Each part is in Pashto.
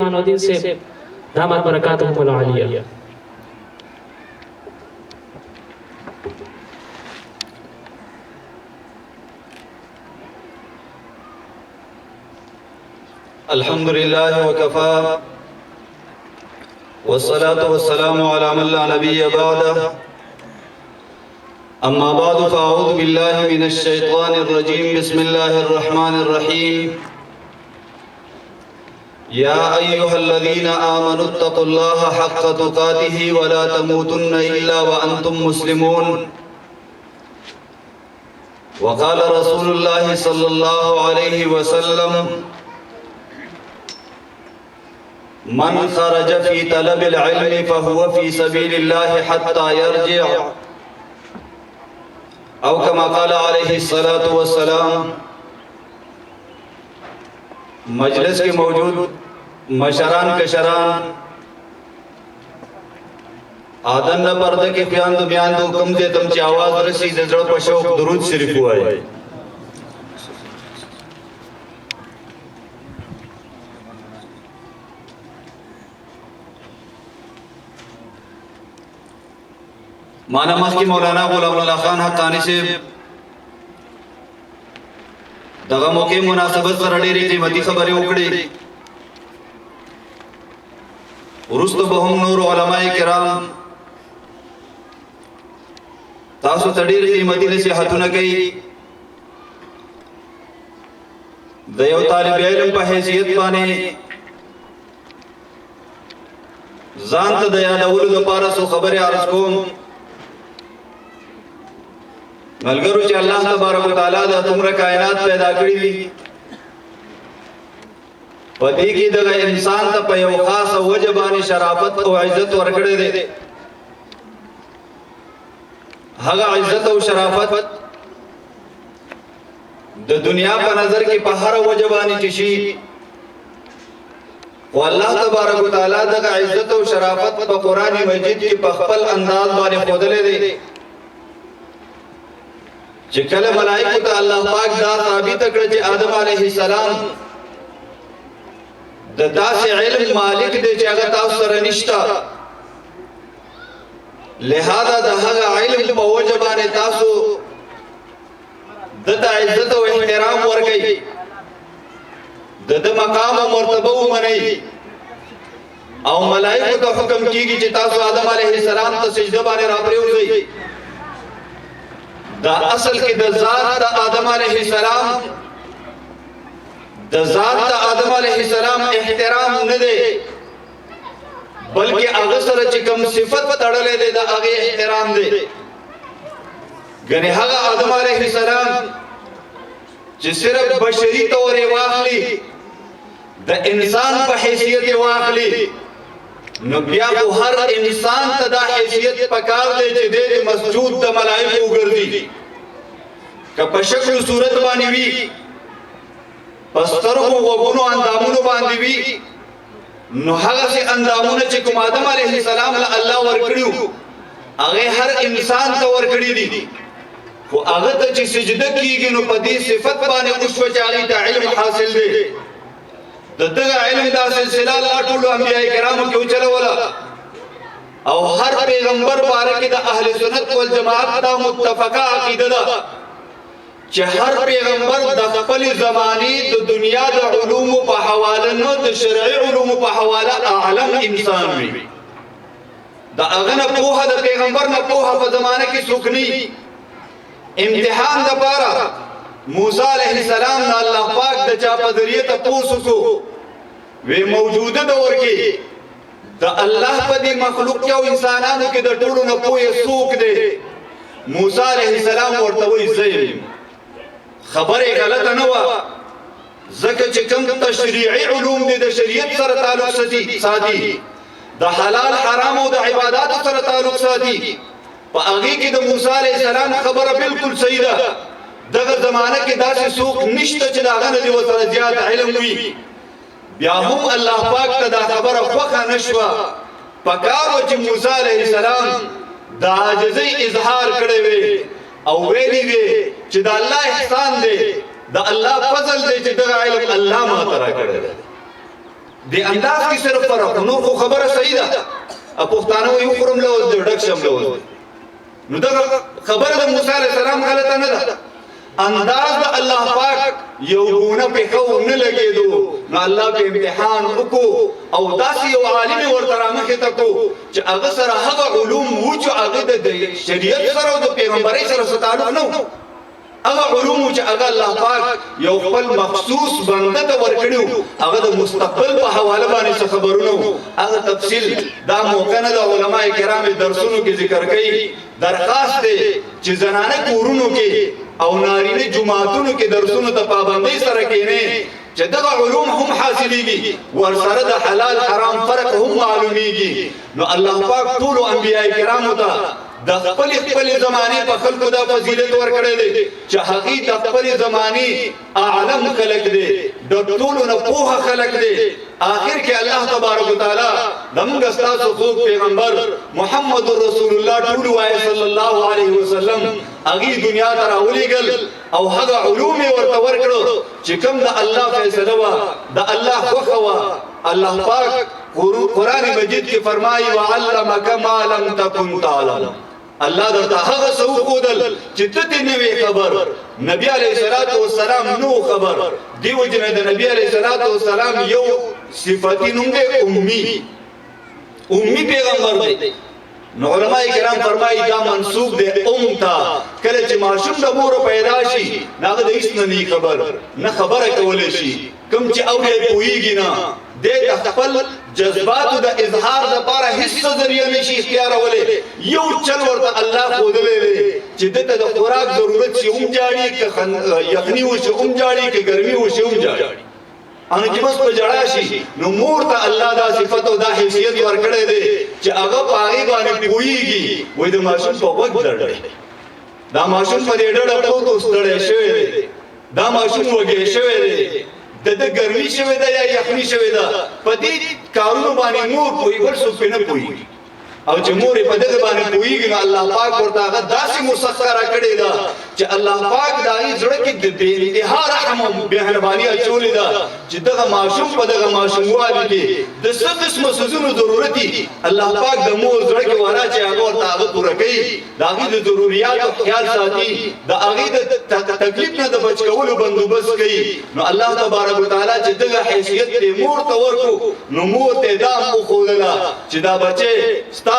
बुरहानुद्दीन से दामत बरकातुहुमुल आलिया। अल्हम्दुलिल्लाह वकफ़ा वस्सलातु वस्सलामु अला मन ला नबिय्य बअदह अम्मा बअदु फ़अऊज़ु बिल्लाहि मिनश शैतानिर रजीम बिस्मिल्लाहिर रहमानिर रहीम या अय्युहल्लज़ीना आमनुत्तक़ुल्लाहा हक़्क़ तुक़ातिही व ला तमूतुन्ना इल्ला व अंतुम मुस्लिमून व क़ाल रसूलुल्लाहि सल्लल्लाहु अलैहि वसल्लम मन खरज फी तलबिल इल्मि फहुव फी सबीलिल्लाहि हत्ता यरजिअ औ कमा क़ाल अलैहि सलातु वस्सलाम। मजलिस के मौजूद मशरान कशरान आदन न पर्दे के बयान तो बयान तो कम से तम ची आवाज रसी जड़ पशोक दुरूद शरीफ हुआ है। माना मख की मौलाना गुलामुल्लाह खान हक्कानी से दगा मौके मुनासबत सर ढेरी कीमती खबरें उकड़ी उरुस्त बहुम नूर उलमाए किराम तासु तडीर कीमती नसीहतुन कई दयो तालिब इल्म पे हैसियत बाने जानत दया दौलत पारा सो खबर अर्ज कोम मलगरू च अल्लाह तबारक व तआला दा तुमरा कायनात पैदा करी दी पदी की दगा इंसान ता पे खास वजबानी शराफत और इज्जत वर्कड़े दे हगा इज्जत और शराफत द दुनिया पर नजर की पहाड़ वजबानी चिशी वो अल्लाह तबारक व तआला दगा इज्जत और शराफत पर कुरान मजीद की पखपल अंदाज वाले खोदले दे चिकल मलाइका तो अल्लाह पाक दा साबित कर जे आदम अलैहिस्सलाम ददा से इल्म मालिक दे जे अगर तास सर निष्ठा लिहाजा दहगा इल्म बवजबाने तासु ददा इज्जत और एहतराम वर गई दद मकाम और मर्तबा मनई और मलाइका का हुक्म की कि तासु आदम अलैहिस्सलाम तो सजदा बाने रापरे हो गई दा असल की दजात दा आदम अलैहिस्सलाम दजात दा आदम अलैहिस्सलाम एहतराम न दे बल्कि अगसर चिकम सिफत तड़ले दे दा आगे एहतराम दे गने हगा आदम अलैहिस्सलाम जिस सिर्फ बशरी तौर वाखली द इंसान पर हैसियत वाखली नबिया को हर इंसान तदा हैसियत पकार दे जे दे मसजूद द मलाइका उगरदी का पशकल सूरत बानी वी पस्तर को वगुनो अंदामुनो बांधी वी नहागा से अंदामुन चे कुम आदम अलैहिस्सलाम ला अल्लाह वरकड़ियो आगे हर इंसान तो वरकड़ी दी वो आगे तो ची सजदा की गिनो पदी सिफत बाने उश्व चाली ता इल्म हासिल दे ददगा इल्म दा सिलसिला अल्लाह टुलु अंबिया किराम क्यों चला वाला और हर पैगंबर बारे दा अहले सुन्नत वल जमात दा मुत्तफका अकीदा दा कि हर पैगंबर द खपल ज़मानी द दुनिया द उलूम प हवाला न द शरई उलूम प हवाला आलम इंसान में द अगन पोहा द पैगंबर न पोहा प जमाने की सुखनी इम्तिहान द पारा मूसा अलैहिस्सलाम ना अल्लाह पाक द चापा जरिए तपूसु को वे मौजूदा दौर के द अल्लाह पदी मखलूक क्या इंसानानु के द टुडु न पोए सूक दे मूसा अलैहिस्सलाम और तवई ज़ैल खबर गलत न हुआ ज़क चिकम तशरीई उलूम दे द शरीयत सर ताल्लुक सदी सादी द हलाल हराम और द इबादत सर ताल्लुक सादी प आगे की द मूसा अलैहिस्सलाम खबर बिल्कुल सही दा दग जमाने के दास सूख निश्त चदागा नदी वो सर ज्यादा इल्म हुई ब्याहुम अल्लाह पाक तदा खबर फखा नशवा पकारो च मूसा अलैहिस्सलाम दाजज़ी इजहार करे वे औ वेली वे च द अल्लाह एहसान दे द अल्लाह फजल दे च दगा इल्म अल्लाह मा तरा करे د انداز کې صرف فرق نو خو خبره صحیح ده پښتانه یو خرم له ډډک شم له نو دا خبره د موسی علیه السلام غلطه نه ده انداز د الله پاک یو ګونه په خو نه لګېدو نو الله په امتحان وکړو او داسې یو عالم ورته رامخې ته کو چې هغه سره هغه علوم وو چې هغه د شریعت سره او د پیغمبري سره تعلق نه و هغه علوم چې هغه الله پاک یو خپل مخصوص بنده ته ورکړو هغه د مستقبل په حواله باندې خبرونه هغه تفصیل دا موقع نه د علماء کرام درسونو کې ذکر کړي درخواست دی چې زنانه کورونو کې او نارینه جماعتونو کې درسونو ته پابندۍ سره کېنه چې دغه علوم هم حاصلېږي ورسره د حلال حرام فرق هم معلومیږي نو الله پاک ټول انبیاء کرامو ته د خپل زمانه په خلکو دا فضیلت ورکړی دی چې هغه د خپل زمانه اعلم خلق دی د ټولو نه پوهه خلق دی آخر کې الله تبارک وتعالى زموږ استاد خوږ پیغمبر محمد رسول الله ټول وای صلی الله علیه وسلم هغه دنیا ته راولېګل او هغه علوم ورته ورکړو چې کوم د الله فیصله وا د الله خوښه وا الله پاک قرآن مجید کې فرمایي وعلمک ما لم تکن تعلم الله درته هغه څه وښودل چې ته نه وی خبر نبی علیه الصلاۃ والسلام نو خبر دیو جن د نبی علیه الصلاۃ والسلام یو صفتی نوم دی امي پیغمبر دی نو علماء کرام فرمایي دا منسوب دی تا کله چې ماشوم د مور پیدا شي هغه د هیڅ نه خبر نه خبره کولای شي کوم چې اوري پويږي نه د خپل جذباتو د اظهار لپاره هیڅ ذریعہ نشي اختیارولې یو چل ورته الله خودلې چې دته د خوراک ضرورت شي هم جاړي که یخني وشي هم جاړي که ګرمي وشي هم جاړي ان چې بس په جړا شي نو مور ته الله دا صفت او دا حیثیت ورکړي دي چې هغه پاغي باندې پويږي وای د ماشوم په وخت درډي دا ماشوم په دې ډډه په تو ستړی شوی دی دا ماشوم وګي شوی دی د ګرمي شوی دی یا یخني شوی دی په دې کارونو باندې مور کوئی ور څه نه پويږي او چې مور په دغه باندې پويږي نو الله پاک ورته هغه داسې مسخره کړی دا چې الله پاک دایي زړه کې د انتها رحم او مهرباني اچولې دا چې دغه ماشوم په دغه ماشوم والي کې د څه قسم سوزونو ضرورت دي الله پاک د مور زړه کې ورا چې هغه ورته هغه پوره کوي دغه د ضرورت او خیال ساتي د هغه د تکلیف نه د بچ کولو بندوبست کوي نو الله تبارک وتعالى چې دغه حیثیت دې مور ته ورکو نو مور ته دا مو خوللا چې دا بچي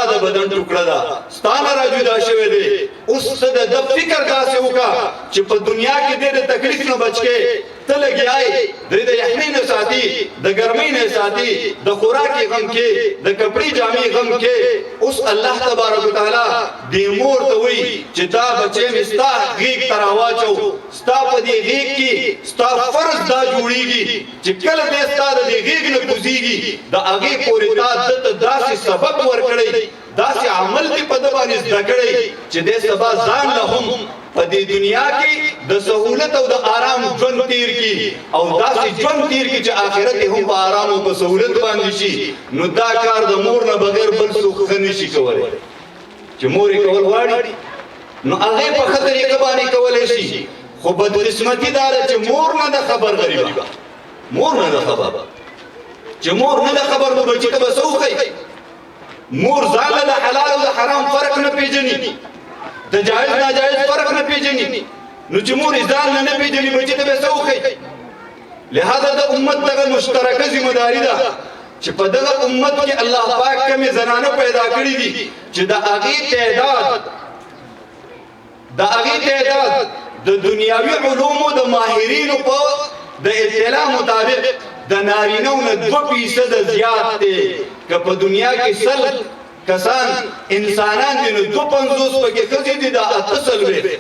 د بدن ټوکړه ده ستانه را جدا شوی دی اوس د فکر داسې وکړه چې په دنیا کې د تکلیف نه بچ کې ته لګیای د یخنۍ نه ساتي د ګرمۍ نه ساتي د خوراکي غم کې د کپړې جامې غم کې اوس الله تبارک وتعالى دې مور ته وایي چې دا بچي مستا غیږ تر واچو ستا په دې غیږ کې ستا فرض دا جوړیږي چې کله دې ستا د غیږ نه کوزيږي د هغه پورې تا د داسې سبق ورکړي داسې عمل دی په دبانې زده کړی چې د سبا ځان له هم په دې دنیا کې د سہولت او د آرام ژوند تیر کی او داسې ژوند تیر کی چې آخرت هم په آرام او په سہولت باندې شي نو دا کار د مور نه بغیر بل څوک نه شي کولای چې مور یې کول غواړي نو هغه په خطر یې باندې کولای شي خو بدقسمتي دار چې مور نه د خبر غریبه مور نه د خبر چې مور نه د خبر نو بچی ته بسوخی مور ځان له حلال او حرام فرق نه پیژني د جایز ناجایز فرق نه پیژني نو چې مور ځان نه پیژني بچی ته بسوخی لہذا د امت دغه مشترکه ذمہ داری ده چې په دغه امت کې الله پاک کومه زنانه پیدا کړې دي چې د هغه تعداد د دنیاوی علومو د ماهرینو په د اطلاع مطابق د نارینو نه 2% زیات دي که په دنیا کې سل کسان انسانان دي نو 250 پکې خځې دي دا اتصل وي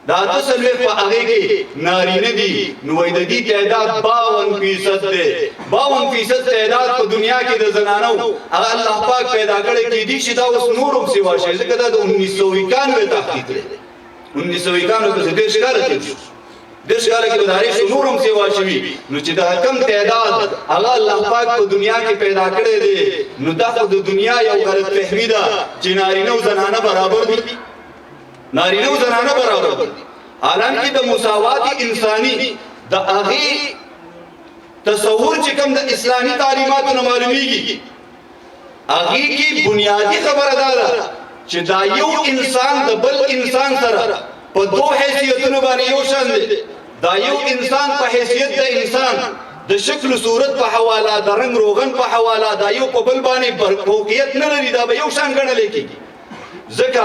دا اتصل وي په هغه کې نارینه دي نو وای د دې تعداد 52% دي 52% تعداد په دنیا کې د زنانو هغه الله پاک پیدا کړی کې دي چې دا اوس نورم سیوا شي ځکه دا د 1991 تحقیق دی 1991 کې د ښکارا دي د ښکارا کې بداري نورم سیوا شي نو چې دا کم تعداد هغه الله پاک په دنیا کې پیدا کړی دی نو دا د دنیا یو غلط فهمي ده چې نارینه او زنانه برابر دي نارینه او زنانه برابر دي حالانکه د مساوات انساني د هغه تصور چې کوم د اسلامي تعلیماتو نه معلومیږي هغه کې بنیادی خبره ده چې دا یو انسان د بل انسان سره په دوه حیثیتونو باندې یو شان دی. دا یو انسان په حیثیت د انسان د شکل صورت په حواله د رنگ روغن په حواله دا یو په بل باندې فوقیت نه لري. دا به یو شان ګڼل کېږي ځکه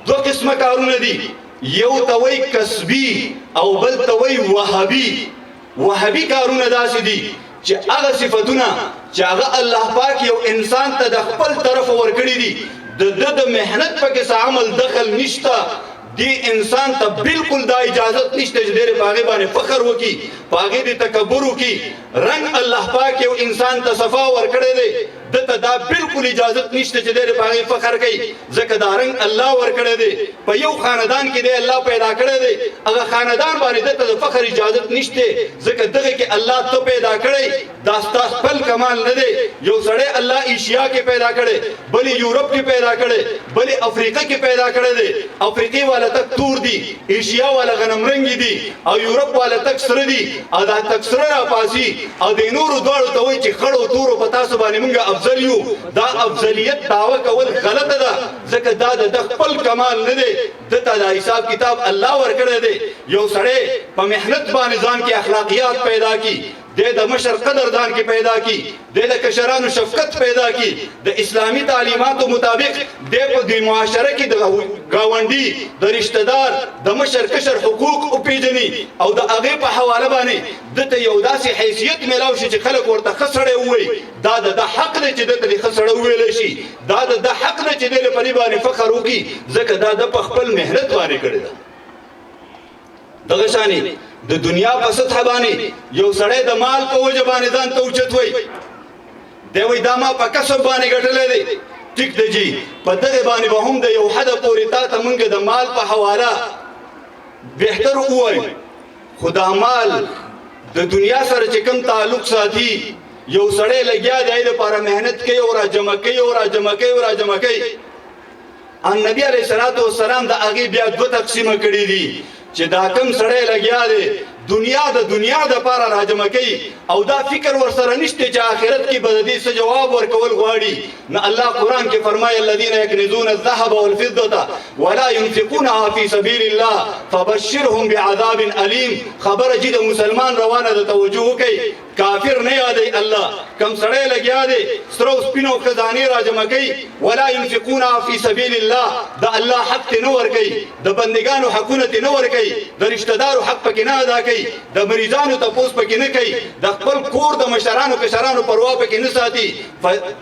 دوه قسمه کارونه دي. یو توي کسبي او بل توي وهابي. وهابي کارونه داسې دي چې هغه صفاتونه چې هغه الله پاک یو انسان ته د خپل طرف ورکړي دي د مهنت پکې څه عمل دخل نشته. دی انسان ته بالکل دا اجازت نشته چې ډېر پاغه باندې فخر وکي پاغه دي تکبر وکي. رنگ الله پاک یو انسان ته صفا ورکړي دی دته دا بالکل اجازت نشته چې ډېر پاغه فخر کوي ځکه دا رنگ الله ورکړي دی. په یو خاندان کې دی الله پیدا کړی دی هغه خاندان باندې دته د فخر اجازت نشته ځکه دغه کې الله ته پیدا کړی دا ستاسو خپل کمال نه دی. یو سړی الله ایشیا کې پیدا کړی بلی یورپ کې پیدا کړی بلی افریقا کې پیدا کړی دی. افریقي والا تک تور دي ایشیا والا غنم رنگي دي او یورپ والا تک سره دي او دا تک سره را پاسي او د نورو دوړو ته وایي چې خړو تورو په تاسو باندې موږ افضل یو. دا افضلیت دعوه کول غلطه ده ځکه دا د خپل کمال نه دی دته دا حساب کتاب الله ورکړی دی. یو سړی په محنت باندې ځان کې اخلاقیات پیدا کی د مشر قدردان کې پیدا کی د کشرانو شفقت پیدا کی د اسلامی تعلیماتو مطابق د معاشره کې د گاونډي د رشتہ دار د مشر کشر حقوق او پیژني او د هغه په حواله باندې دته یو داسې حیثیت ملاو شي چې خلک ورته خسړې وي. دا د حق دی چې دته خسړې ویل شي. دا د حق دی چې د په باندې فخر وکي ځکه دا د خپل مهنت باندې کړی ده. دغه شانی د دنیا په سطح باندې یو سړی د مال په وجه باندې ځان ته اوچت وای دی وای دا ما په کسب باندې ګټلې دی. ټیک دی جی په دغه باندې به هم د یو حد پورې تا ته مونږ د مال په حواله بهتر وای. خدا مال د دنیا سره چې کوم تعلق ساتي یو سړی لګیا دی د لپاره مهنت کوي او را جمع کوي او را جمع کوي او را جمع کوي. ان نبی علیہ الصلوۃ والسلام د هغه بیا دوه تقسیمه کړی دي چې دا کم سړی لګیا دی دنیا د لپاره راجمع کوي او دا فکر ورسره نشته چې آخرت کې به دې څه جواب ورکول غواړي. نه الله قرآن کې فرمایي الذين يكنزون الذهب والفضة ولا ينفقونها في سبيل الله فبشرهم بعذاب أليم. خبره چې د مسلمان روانه د توجه کوي کافر نه یادي الله. کم سړی لګیا دی سرو سپینو خزانه راجمع کوي ولا ينفقونها في سبيل الله دا الله حق نه ور کوي د بندگانو حقونه نه ور کوي د رشتہ دارو حق پکې نه ادا کوي د مریضانو تپوس پکې نه کوي د خپل کور د مشرانو کشرانو پروا پکې نه ساتي.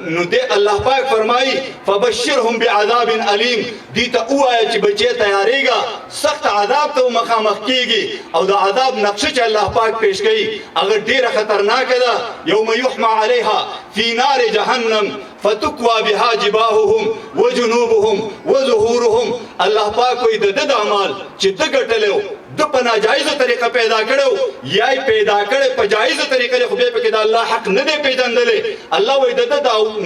نو دې الله پاک فرمایي فبشرهم بعذاب أليم. دې ته وایي چې بچي تیاریږي سخت عذاب ته مخامخ کیږي او د عذاب نقشه چې الله پاک پیش کوي هغه ډیره خطرناک ده. یوم یحمى عليها في نار جهنم فتكوى بها جباههم وجنوبهم وظهورهم. الله پاک وي د اعمال چې د ګټلو د په ناجایزه طریقه پیدا کړو یا پیدا کړي په جایزه طریقه خو به پکې د الله حق نه دی پیژندلې. الله وي د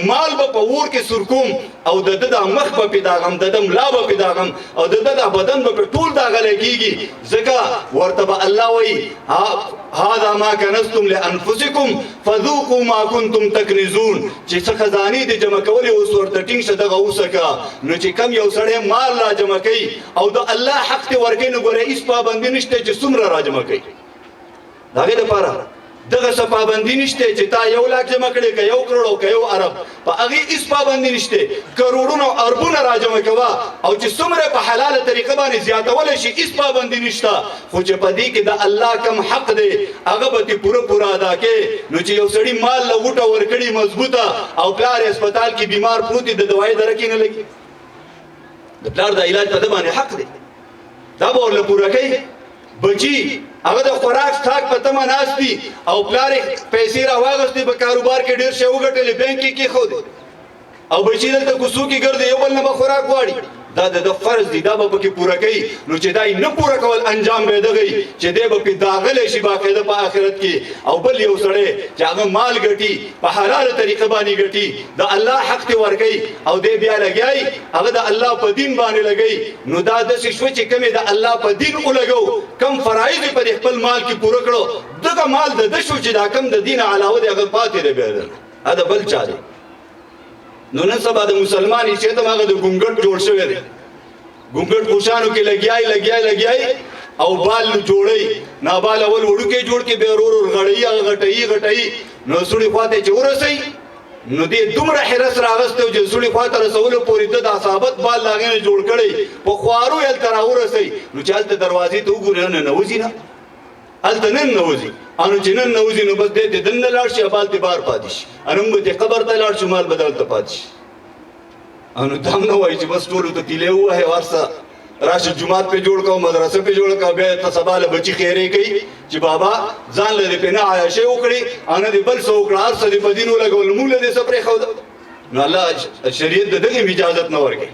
مال په ور کې سرکوم او د مخ په پیداغم د ملا په پیداغم او د بدن په ټول داغل کېږي ځکه ورته به الله وي هذا ما كنزتم لانفسكم فذوقوا ما كنتم تكنزون. چې څه خزانه دي جمع کولې اوس ورته ټینګ شه دغه اوسکه. نو چې کم یو سړی مال را جمع کوي او د الله حق ته ورکې نو ګوره هیڅ پابندي نشته چې څومره را جمع کوي. دغه لپاره دغه څه پابندي نشته چې تا 1 لک جمع کړي که 1 کروڑ او که 1 ارب په هغه هیڅ پابندي نشته. کروڑونه او اربونه را جمع کوا او چې څومره په حلاله طریقه باندې زیاتول شي هیڅ پابندي نشته. خو چې په دې کې د الله کم حق دی هغه به پوره ادا کړي. نو چې یو سړی مال له وټه ورکړي مضبوطه او پلار هسپتال کې بیمار پروت دی د دوايي درکې نه لګي د پلار د علاج په باندې حق دی دا به ورله پوره کوي. بچي هغه د خوراک ستاک په تمه ناست دي او پلار پیسې را واغستې په کاروبار کې ډېر شی وګټلې بینک کې خو دي او بچي دلته کوڅو کې ګرځي یو بل نه به خوراک غواړي دا د فرض دي دا به پکې پوره کوي نو چې دا نه پوره کول انجام به دغی چې دی به پې داغلی شي باقاعده په آخرت کې او بل یو سړی چې هغه مال ګټي په حلاله طریقه باندې ګټي د الله حق ته ورکوي او دی بیا لګیایي هغه د الله په دین باندې لګوي نو دا داسې شوه چې کومې د الله په دین ولګو کم فرایض یې په خپل مال کې پوره کړو دغه مال د ده شو چې دا کم د دین علاوه دی هغه پاتې دی بیا دا د بل چا دی نو نن سبا د مسلمان حیثیت هم هغه د ګونګټ جوړ شوی دی ګونګټ پوشانو کې لګیای او بال جوړی نابال اول وړوکی جوړ کې بیا ورور غړی غټی نو سړي خواته چې ورسئ نو دې دومره حرس راغسته چې سړي خواته رسولو پورې د اصابت بال لاغې نه جوړ کړی په خوارو یې تر ورسئ نو چې هلته دروازې ته وګوري نه نوځي نه هلته نن نوځي انو چې نن نوځي نو بس دې دننه لاړ شي بال دې بار پاتې شي انو موږ دې قبر ته لاړ شو مال بدل ته پاتې شي انو دام نه وایي چې بس ټولو ته تیلې ووهې ورسه راشه جماعت په جوړ کو مدرسه په جوړ کا بیا ته سبا له بچی خیرې کوي چې بابا ځان لري په نه عایشه وکړي ان دې بل څو وکړه هر څه دې په دینو لګول موږ دې سپرې خو نو الله شریعت دغه اجازه نه ورکړي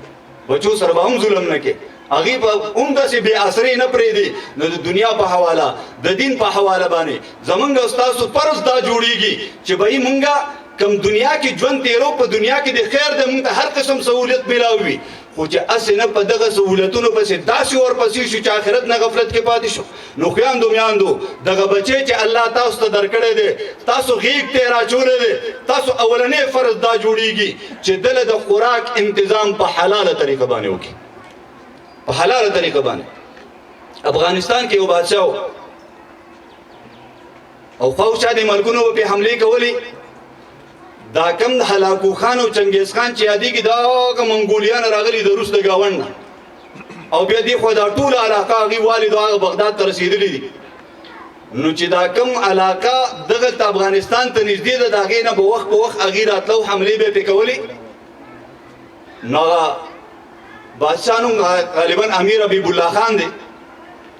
بچو سره هم ظلم نه کوي هغه په عمده سي به اثر نه پرې دي نو د دنیا په حواله د دین په حواله باندې زمونږ استاد فرض دا جوړیږي چې بای مونږه کم دنیا کې ژوند تیرو په دنیا کې د خیر د مونږ هر قسم سہولت ملاوي خو چې اسنه په دغه سہولتونو پسې داسې ورپسې شو چې آخرت نه غفلت کې پاتې شو نو خویندو میاندو دغه بچی چې الله تاسو ته درکړی دی تاسو غیږ ته راچولی دی تاسو اولنی فرض دا جوړیږي چې دله د خوراک انتظام په حلاله طریقه باندې وکړي په حلاله طریقه باندې افغانستان کې یو بادشاه او فوج د ملکونو په حمله کولی دا کم د هلاکو خان او چنګیز خان چې یادېږي دا منګولیان راغلي د روس د ګاونډ نه او بیا دې خو دا ټوله علاقه هغې والي د هغه بغداد ته رسېدلي دي نو چې دا کم علاقه دغلته افغانستان ته نږدې ده د هغې نه به وخت په وخت هغې راتلو حملې به یې پرې کولې نو هغه بادشاه نوم غالبا امیر حبیب الله خان دی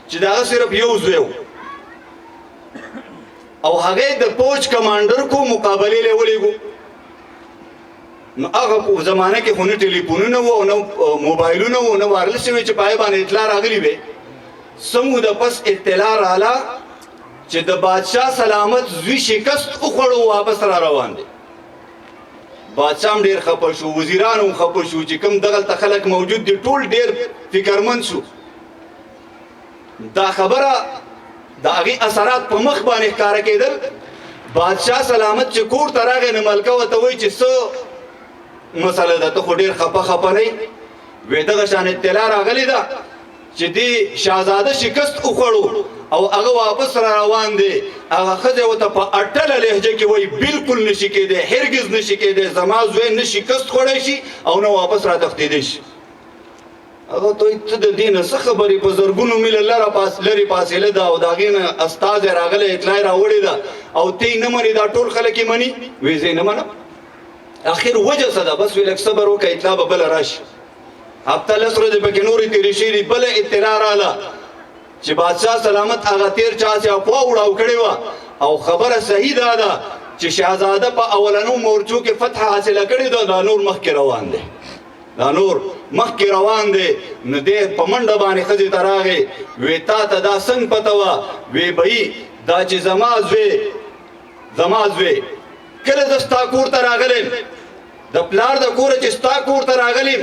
چې د هغه صرف یو زوی و او هغې د پوج کمانډر کو مقابلې له ولېږو نو هغه په زمانه کې خو نه ټلیفونونه وو نه موبایلونه وو نه وایرلس وی چې پای باندې اطلاع راغلی وي سمو د پس اطلاع رااله چې د بادشاه سلامت زوی شکست وخوړو واپس را روان دي بادشاه هم ډېر خفه شو وزیران هم خفه شو چې کوم دغلته خلک موجود دي ټول ډېر فکرمند شو دا خبره د هغې اثرات په مخ باندې ښکاره کېدل بادشاه سلامت چې کور ته راغی نو ملکه ورته وایي چې څه مسله ده ته خو ډېر خفه نه یې وی دغه شان اطلاع راغلې ده چې دې شهزاده شکست وخوړو او هغه واپس را روان دی هغه ښځه ورته په اټله لهجه کې وایي بالکل نشي کېدی هرګز نشي کېدی زما زوی نه شکست خوړی شي او نه واپس را تښتېدی شي هغه ته وایي ته د دې نه څه خبرې په زرګونو میله لرې فاصله ده او د هغې نه استازی راغلی اطلاع یې راوړې ده او ته یې نه منې دا ټول خلک یې مني وایي زه یې نه منم اخر وجه څه ده بس وی لږ صبر وکړه اطلاع به بله راشي هفته لس ورځې پکې نورې تېرې شوي دي بله اطلاع راله چې بادشاه سلامت هغه تېر چا چې افوا وړاو کړې وه او خبره صحیح دا ده چې شهزاده په اولنو مورچو کې فتح حاصله کړې ده دا نور مخکې روان دی دا نور مخکې روان دی نو دی په منډه باندې ښځې ته راغی وی تا ته دا څنګه پته وه وی بهي دا چې زما زوی کله زه ستا کور ته راغلم د پلار د کوره چې ستا کور ته راغلم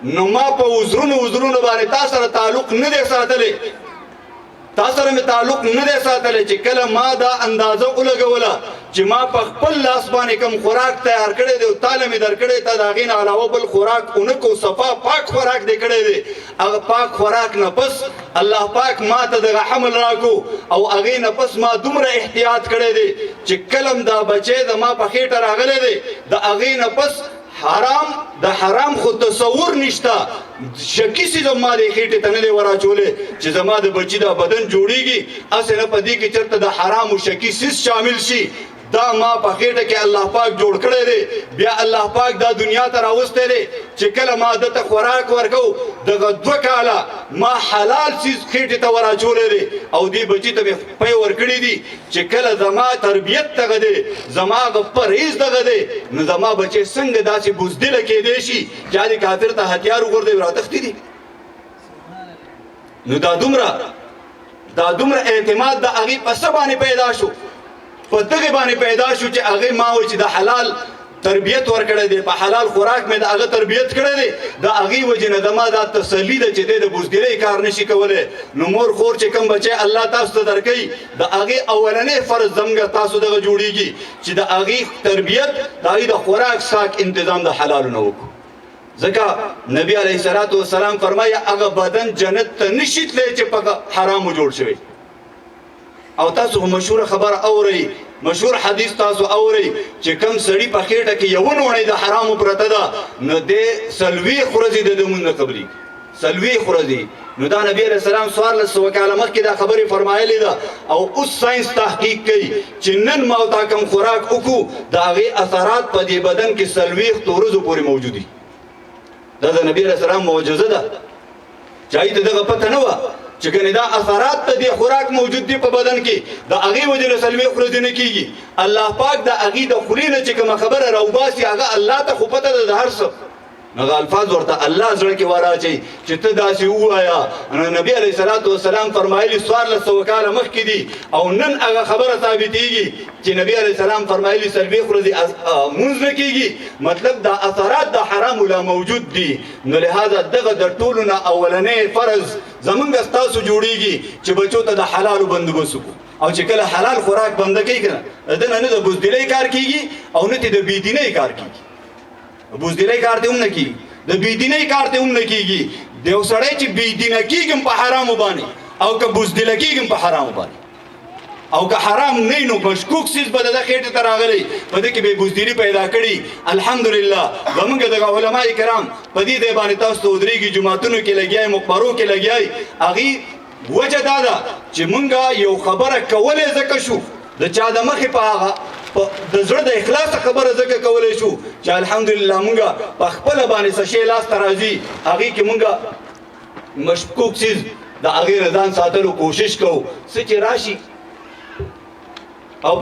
نو ما په وزرونو باندې تا سره تعلق نه دی ساتلی تا سره مې تعلق نه دی ساتلی چې کله ما دا اندازه ولګوله چې ما په خپل لاس باندې کوم خوراک تیار کړی دی او تاله مې درکړی ته د هغې نه علاوه بل خوراک ونه کو صفا پاک خوراک دی کړی دی هغه پاک خوراک نه پس الله پاک ما ته دغه حمل راکو او هغې نه پس ما دومره احتیاط کړی دی چې کلم دا بچی د ما په خېټه راغلی دی د هغې نه پس د حرام خو تصور نشته شکی سي زما د خېټې ته نه دی وراچولی چې زما د بچي دا بدن جوړیږي هسې نه په دې کې چېرته د حرام و شکي سیس شامل شي دا ما په خېټه کې الله پاک جوړ کړی دی بیا الله پاک دا دنیا ته راوستی دی چې کله ما دته خوراک ورکو دغه 2 کاله ما حلال څیز خېټې ته وراچولی دی او دې بچي ته مې پی ورکړي دي چې کله زما تربیت دغه دی زما هغه پرهیز دغه دی نو زما بچې څنګه داسې بزدله کېدی شي چې هغې کافر ته هتیار وغورځوي راتښتي دي نو دا دومره اعتماد د هغې په څه باندې پیدا شو په دغې باندې پیدا شو چې هغې ما وایي چې د حلال تربیت ورکړی دی په حلال خوراک مې د هغه تربیت کړی دی د هغې وجې نه زما دا تسلي ده چې دی د بزدلۍ کار نشي کولی نو مور خور چې کوم بچی الله تاسو ته درکوي د هغې اولنی فرض زموږ تاسو دغه جوړیږي چې د هغې تربیت د هغې د خوراک ساک انتظام د حلالو نه وکړو ځکه نبی علیه الصلاة والسلام فرمایي هغه بدن جنت ته نشي تللی چې په حرامو جوړ شوی او تاسو مشهوره خبره اورئ مشهور حدیث تاسو اورئ چې کم سړي په خېټه کې یوه نوڼۍ د حرامو پرته ده نو دې 40 ورځې د لمونځ نه قبلېږي 40 ورځې نو دا نبی علیه السلام 1400 کاله مخکې دا خبرې فرمایلې ده او اوس ساینس تحقیق کوي چې نن ما او تا کم خوراک وکړو د هغې اثرات په دې بدن کې 40 ورځو پورې موجود دي دا د نبی علیه السلام معجزه ده چې هغې ته دغه پته نه وه چې کنه دا اثرات ته د خوراک موجود دي په بدن کې د هغې وجې نه 40 ورځې نه کېږي الله پاک د هغې د خولې نه چې کومه خبره راوباسي هغه الله ته خو پته ده د هر څه هغه الفاظ ورته الله زړه کې واراچوي چې ته داسې ووایه نبي علیه الصلاة والسلام فرمایلي 1400 کاله مخکې دي او نن هغه خبره ثابتېږي چې نبی علیه السلام فرمایلي 40 ورځې مونځ نه کېږي مطلب دا اثرات د حرامو لا موجود دي نو لهذا دغه د ټولو نه اولنی فرض زمونږ ستاسو جوړیږي چې بچو ته د حلالو بندوبست وکړو او چې کله حلال خوراک بنده کوي که نه دنه نه د بزدلۍ کار کېږي او نه د بېدینۍ کار کېږي بزدلۍ کار ته هم نه کېږي د بېدینۍ کار ته هم نه کېږي د یو سړی چې بېدینه کېږم په حرامو باندې او که بزدله کېږم په حرامو باندې او که حرام نه نو مشکوک څیز به د ده خېټې ته راغلی په دې کې به بزدلي پیدا کړي الحمدلله زمونږ دغه علما کرام په دې ځای باندې تاسو ته ودرېږي جوماتونو کې لګیایي مقبرو کې لګیایي هغې وجه دا ده چې مونږ یو خبره کولی ځکه شو د چا د مخې په هغه د زړه د اخلاص خبره ځکه کولی شو چې الحمدلله مونږ په خپله باندې څه شی لاسته راځي هغې کې مونږ مشکوک څیز د هغې نه ځان ساتلو کوشش کوو څه چې راشي او